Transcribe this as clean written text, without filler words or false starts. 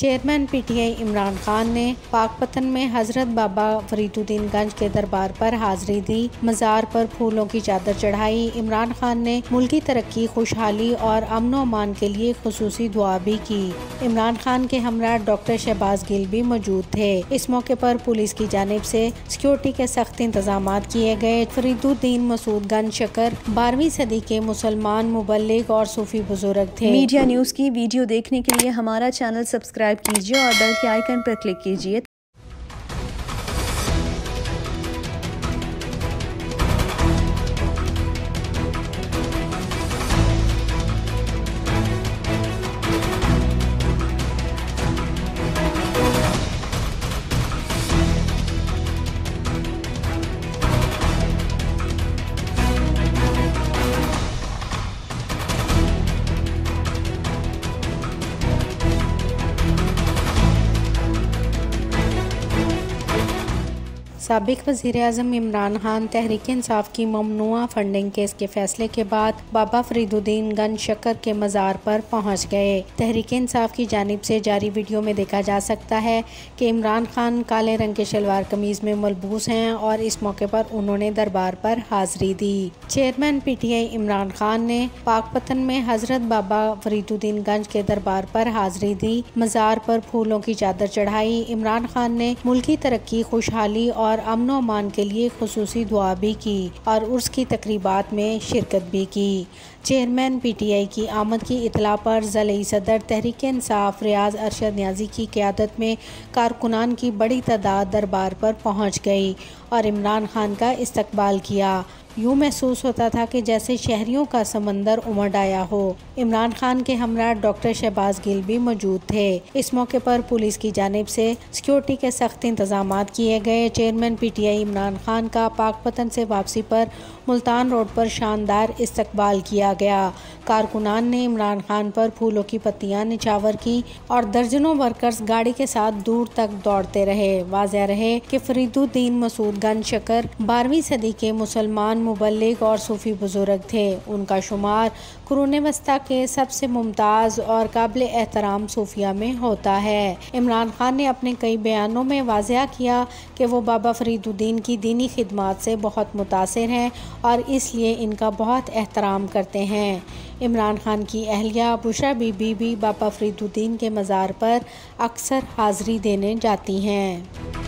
Chairman PTI Imran Khan ने पाकपतन में हजरत बाबा फरीदुद्दीन गंज के दरबार पर हाजिरी दी। मज़ार पर फूलों की चादर चढ़ाई। इमरान खान ने मुल्की तरक्की, खुशहाली और अमन व अमान के लिए खुसूसी दुआ भी की। इमरान खान के हमरा डॉक्टर शहबाज गिल भी मौजूद थे। इस मौके पर पुलिस की जानिब से सिक्योरिटी के सख्त इंतजाम किए गए। फरीदुद्दीन मसूद गंज शकर 12वीं सदी के मुसलमान मुबल्लिग और सूफी बुजुर्ग थे। मीडिया न्यूज़ की वीडियो देखने के लिए हमारा चैनल सब्सक्राइब कीजिए और बेल के आइकन पर क्लिक कीजिए। साबिक वज़ीर-ए-आज़म इमरान खान तहरीक इंसाफ की ममनुआ फंडिंग केस के फैसले के बाद बाबा फरीदुद्दीन गंज शकर के मज़ार पर पहुंच गए। तहरीक इंसाफ की जानिब से जारी वीडियो में देखा जा सकता है कि इमरान खान काले रंग के शलवार कमीज़ में मलबूस हैं और इस मौके पर उन्होंने दरबार पर हाजिरी दी। चेयरमैन पीटीआई इमरान खान ने पाकपतन में हजरत बाबा फरीदुद्दीन गंज के दरबार पर हाजिरी दी। मज़ार पर फूलों की चादर चढ़ाई। इमरान खान ने मुल्की तरक्की, खुशहाली और अमन व अमान के लिए खुसूसी दुआ भी की और उर्स की तकरीबात में शिरकत भी की। चेयरमैन पीटीआई की आमद की इतला पर ज़िले सदर तहरीक इंसाफ रियाज अरशद न्याजी की क़यादत में कारकुनान की बड़ी तादाद दरबार पर पहुँच गई और इमरान खान का इस्तकबाल किया। यूँ महसूस होता था कि जैसे शहरियों का समंदर उमड़ आया हो। इमरान खान के हमरा डॉक्टर शहबाज गिल भी मौजूद थे। इस मौके पर पुलिस की जानिब से सिक्योरिटी के सख्त इंतजाम किए गए। चेयरमैन पीटीआई इमरान खान का पाकपतन से वापसी पर मुल्तान रोड पर शानदार इस्तकबाल किया गया। कारकुनान ने इमरान खान पर फूलों की पत्तियां निछावर की और दर्जनों वर्कर्स गाड़ी के साथ दूर तक दौड़ते रहे। वाज़ेह रहे कि फरीदुद्दीन मसूद गंज शकर 12वीं सदी के मुसलमान मुबल्लिग और सूफी बुजुर्ग थे। उनका शुमार कुरून वस्ता के सबसे मुमताज़ और काबिल एहतराम सूफिया में होता है। इमरान खान ने अपने कई बयानों में वाज़ेह किया कि वो बाबा फरीदुद्दीन की दीनी खिदमात से बहुत मुतासिर हैं और इसलिए इनका बहुत एहतराम करते हैं। इमरान खान की अहलिया बुशरा बीबी भी बाबा फरीदुद्दीन के मज़ार पर अक्सर हाज़िरी देने जाती हैं।